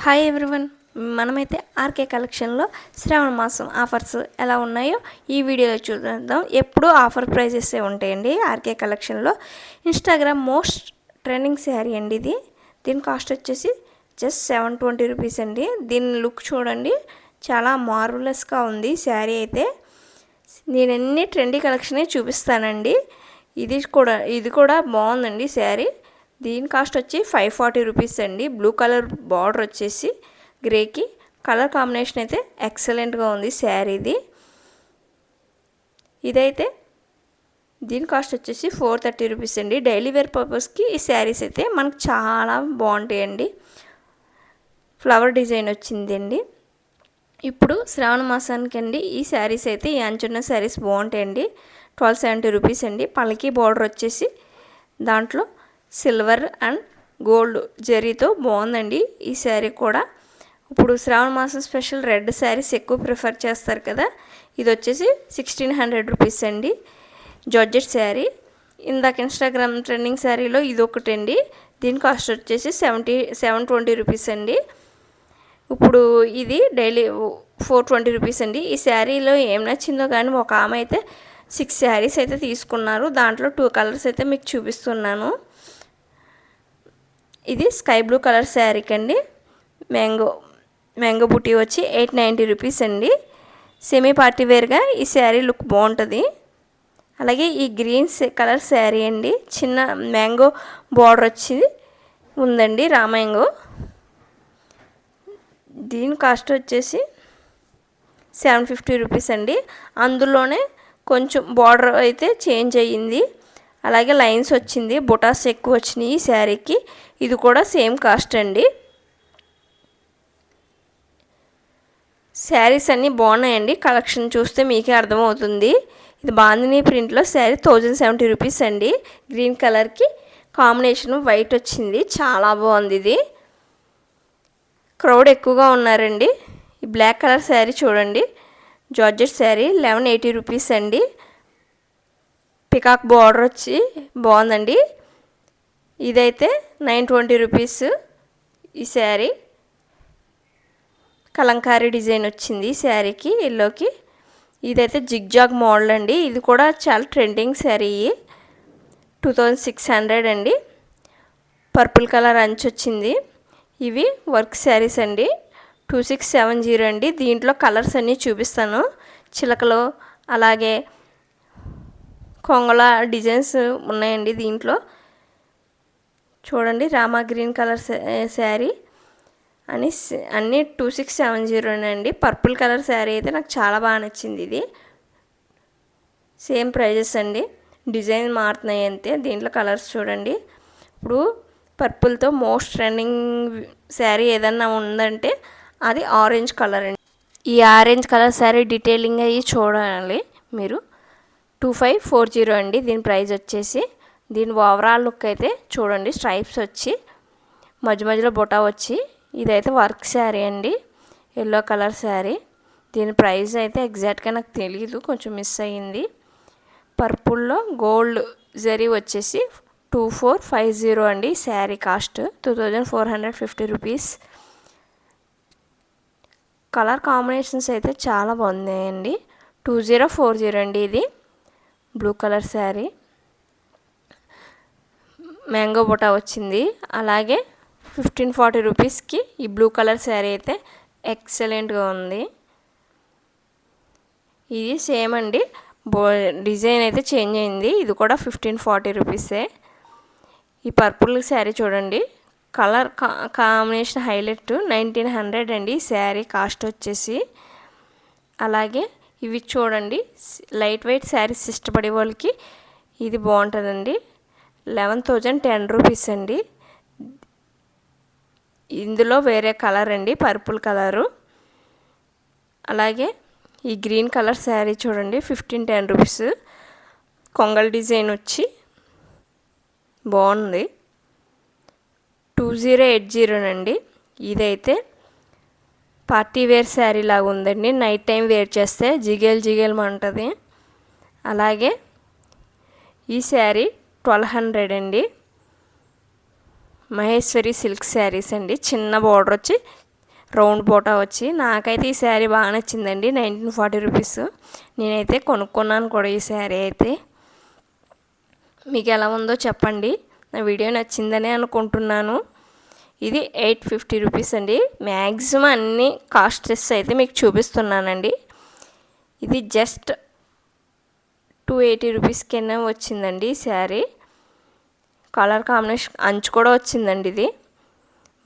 Hi everyone, మనమైతే RK కలెక్షన్లో శ్రావణ మాసం ఆఫర్స్ ఎలా ఉన్నాయో ఈ వీడియోలో చూద్దాం. ఎప్పుడూ ఆఫర్ ప్రైజెస్ ఉంటాయండి ఆర్కే కలెక్షన్లో. ఇన్స్టాగ్రామ్ మోస్ట్ ట్రెండింగ్ శారీ అండి ఇది. దీని కాస్ట్ వచ్చేసి జస్ట్ 720 రూపీస్ అండి. దీని లుక్ చూడండి, చాలా మార్వలస్గా ఉంది శారీ అయితే. నేను అన్ని ట్రెండీ కలెక్షనే చూపిస్తానండి. ఇది కూడా బాగుందండి శారీ. దీని కాస్ట్ వచ్చి 540 రూపీస్ అండి. బ్లూ కలర్ బార్డర్ వచ్చేసి గ్రేకి కలర్ కాంబినేషన్ అయితే ఎక్సలెంట్గా ఉంది శారీది. ఇదైతే దీని కాస్ట్ వచ్చేసి 430 రూపీస్ అండి. డైలీ వేర్ పర్పస్కి ఈ శారీస్ అయితే మనకు చాలా బాగుంటాయండి. ఫ్లవర్ డిజైన్ వచ్చిందండి. ఇప్పుడు శ్రావణ మాసానికి అండి ఈ శారీస్ అయితే, ఈ అంచున్న శారీస్ బాగుంటాయండి. 1270 రూపీస్ అండి. పలకి బార్డర్ వచ్చేసి దాంట్లో సిల్వర్ అండ్ గోల్డ్ జరీతో బాగుందండి ఈ శారీ కూడా. ఇప్పుడు శ్రావణ మాసం స్పెషల్ రెడ్ శారీస్ ఎక్కువ ప్రిఫర్ చేస్తారు కదా. ఇది వచ్చేసి 1600 రూపీస్ అండి. జార్జెట్ శారీ. ఇందాక ఇన్స్టాగ్రామ్ ట్రెండింగ్ శారీలో ఇది ఒకటండి. దీని కాస్ట్ వచ్చేసి 720 రూపీస్ అండి. ఇప్పుడు ఇది డైలీ 420 రూపీస్ అండి. ఈ శారీలో ఏం నచ్చిందో కానీ ఒక ఆమె అయితే 6 శారీస్ అయితే తీసుకున్నారు. దాంట్లో 2 కలర్స్ అయితే మీకు చూపిస్తున్నాను. ఇది స్కై బ్లూ కలర్ శారీకి అండి. మ్యాంగో బుటీ వచ్చి 890 రూపీస్ అండి. సెమీ పార్టీ వేర్గా ఈ శారీ లుక్ బాగుంటుంది. అలాగే ఈ గ్రీన్ కలర్ శారీ అండి. చిన్న మ్యాంగో బార్డర్ వచ్చి ఉందండి, రామ్యాంగో. దీని కాస్ట్ వచ్చేసి 750 రూపీస్ అండి. అందులోనే కొంచెం బార్డర్ అయితే చేంజ్ అయ్యింది. అలాగే లైన్స్ వచ్చింది, బుటాస్ ఎక్కువ వచ్చినాయి ఈ శారీకి. ఇది కూడా సేమ్ కాస్ట్ అండి. శారీస్ అన్నీ బాగున్నాయండి. కలెక్షన్ చూస్తే మీకే అర్థమవుతుంది. ఇది బాందిని ప్రింట్లో శారీ 1070 రూపీస్ అండి. గ్రీన్ కలర్కి కాంబినేషన్ వైట్ వచ్చింది, చాలా బాగుంది. ఇది క్రౌడ్ ఎక్కువగా ఉన్నారండి. ఈ బ్లాక్ కలర్ శారీ చూడండి, జార్జెట్ శారీ 1180 రూపీస్ అండి. పికాక్ బార్డర్ వచ్చి బాగుందండి. ఇదైతే 920 రూపీస్ ఈ శారీ. కలంకారీ డిజైన్ వచ్చింది ఈ శారీకి, ఎల్లోకి. ఇదైతే జిగ్జాగ్ మోడల్ అండి. ఇది కూడా చాలా ట్రెండింగ్ శారీ. 2600 అండి. పర్పుల్ కలర్ అంచు వచ్చింది. ఇవి వర్క్ శారీస్ అండి. 2670 అండి. దీంట్లో కలర్స్ అన్నీ చూపిస్తాను. చిలకలు అలాగే కొంగల డిజైన్స్ ఉన్నాయండి దీంట్లో. చూడండి, రామా గ్రీన్ కలర్ శారీ అన్నీ 2670 అండి. పర్పుల్ కలర్ శారీ అయితే నాకు చాలా బాగా నచ్చింది. ఇది సేమ్ ప్రైజెస్ అండి, డిజైన్ మారుతున్నాయి అంతే. దీంట్లో కలర్స్ చూడండి. ఇప్పుడు పర్పుల్తో మోస్ట్ ట్రెండింగ్ శారీ ఏదన్నా ఉందంటే అది ఆరెంజ్ కలర్ అండి. ఈ ఆరెంజ్ కలర్ శారీ డీటెయిలింగ్ అయ్యి చూడాలి మీరు. 2540 అండి దీని ప్రైస్ వచ్చేసి. దీని ఓవరాల్ లుక్ అయితే చూడండి, స్ట్రైప్స్ వచ్చి మధ్య మధ్యలో బొటా వచ్చి. ఇదైతే వర్క్ శారీ అండి, ఎల్లో కలర్ శారీ. దీని ప్రైస్ అయితే ఎగ్జాక్ట్గా నాకు తెలియదు, కొంచెం మిస్ అయ్యింది. పర్పుల్లో గోల్డ్ జరీ వచ్చేసి 2450 అండి. Sari cost 2450 rupees. Colour combinations అయితే చాలా బాగున్నాయండి. 2040 అండి. ఇది బ్లూ కలర్ శారీ, మ్యాంగో బొటా వచ్చింది. అలాగే 1540 రూపీస్కి ఈ బ్లూ కలర్ శారీ అయితే ఎక్సలెంట్గా ఉంది. ఇది సేమ్ అండి, డిజైన్ అయితే చేంజ్ అయింది. ఇది కూడా 1540 రూపీసే. ఈ పర్పుల్ శారీ చూడండి, కలర్ కాంబినేషన్ హైలైట్ 1900 అండి శారీ కాస్ట్ వచ్చేసి. అలాగే ఇవి చూడండి, లైట్ వెయిట్ శారీస్ ఇష్టపడే వాళ్ళకి ఇది బాగుంటుందండి. 1110 రూపీస్ అండి. ఇందులో వేరే కలర్ అండి, పర్పుల్ కలరు. అలాగే ఈ గ్రీన్ కలర్ శారీ చూడండి, 1510 రూపీస్. కొంగల్ డిజైన్ వచ్చి బాగుంది. 2080 అండి. ఇదైతే పార్టీ వేర్ శారీ లాగా ఉందండి. నైట్ టైం వేర్ చేస్తే జిగేల్ అంటుంది. అలాగే ఈ శారీ 1200 అండి. మహేశ్వరి సిల్క్ శారీస్ అండి. చిన్న బార్డర్ వచ్చి రౌండ్ బోటా వచ్చి. నాకైతే ఈ శారీ బాగా నచ్చిందండి. 1940 రూపీస్. నేనైతే కొనుక్కున్నాను కూడా ఈ శారీ అయితే. మీకు ఎలా ఉందో చెప్పండి. నా వీడియో నచ్చిందని అనుకుంటున్నాను. ఇది 850 రూపీస్ అండి. మ్యాక్సిమం అన్ని కాస్ట్లెస్ అయితే మీకు చూపిస్తున్నానండి. ఇది జస్ట్ 280 రూపీస్కైనా వచ్చిందండి ఈ శారీ. కలర్ కాంబినేషన్ అంచు కూడా వచ్చిందండి. ఇది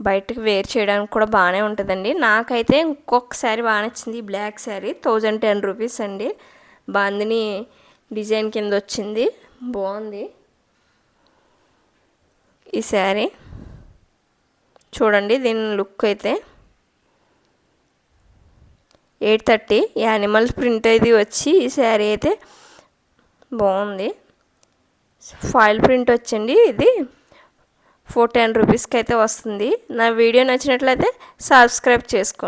బయటకు వేర్ చేయడానికి కూడా బాగానే ఉంటుందండి. నాకైతే ఇంకొక శారీ బాగా నచ్చింది. బ్లాక్ శారీ 1010 రూపీస్ అండి. బాందిని డిజైన్ కింద వచ్చింది. బాగుంది ఈ శారీ. చూడండి దీని లుక్ అయితే 830 యానిమల్ ప్రింట్ ఇది వచ్చి ఈ శారీ అయితే బాగుంది. ఫాయిల్ ప్రింట్ వచ్చండి. ఇది 410 రూపీస్కి అయితే వస్తుంది. నా వీడియో నచ్చినట్లయితే సబ్స్క్రైబ్ చేసుకోండి.